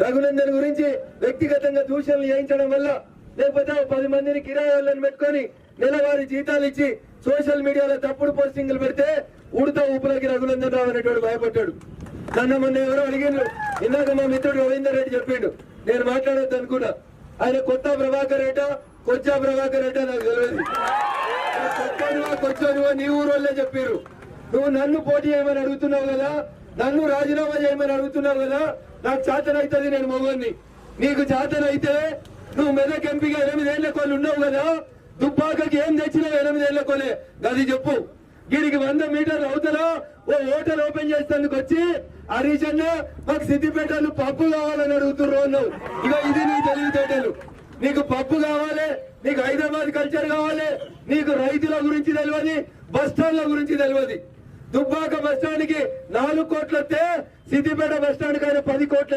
రఘునందన్ గురించి వ్యక్తిగతంగా దూషణలు చేయించడం వల్ల, లేకపోతే 10 మందిని కిరాయి వాళ్ళని పెట్టుకొని నెలవారీ జీతాలు ఇచ్చి సోషల్ మీడియాలో తప్పుడు పోస్టింగ్లు పెడితే ఉడతా ఊపులకి రఘునందన్ రావు అనేటోడు భయపడ్డాడు. నన్ను మొన్న ఎవరో అడిగిండ్రు, ఇందాక మా మిత్రుడు రవీందర్ రెడ్డి చెప్పిండు, నేను మాట్లాడొద్దు అనుకున్నా. ఆయన కొత్త ప్రభాకర్ రెడ్డా కొచ్చా ప్రభాకర్ రెడ్డా నాకు తెలియదు. కొచ్చోనువా నీ ఊరు వాళ్ళే చెప్పారు. నువ్వు నన్ను పోటీ చేయమని అడుగుతున్నావు కదా, నన్ను రాజీనామా చేయమని అడుగుతున్నావు కదా, నాకు చేతనైతుంది, నేను మొగోన్ని. నీకు చేతనైతే నువ్వు మెదక్ ఎంపీగా 8 ఏళ్ల కోళ్ళు ఉన్నావు కదా, దుబ్బాకకి ఏం తెచ్చినావు 8 ఏళ్ల కోలే అది చెప్పు. వీడికి 100 మీటర్లు అవుతారా ఓ హోటల్ ఓపెన్ చేసేందుకు వచ్చి హరీష్ అన్న మాకు సిద్దిపేటలు పప్పు కావాలని అడుగుతుర్రు అన్నావు. ఇక ఇది నీ తెలివితేటలు. నీకు పప్పు కావాలి, నీకు హైదరాబాద్ కల్చర్ కావాలి, నీకు రైతుల గురించి తెలియదు, బస్ స్టాండ్ల గురించి తెలియదు. దుబ్బాక బస్ స్టాండ్ కి 4 కోట్లు వస్తే సిద్దిపేట బస్ స్టాండ్ కైనా 10 కోట్లు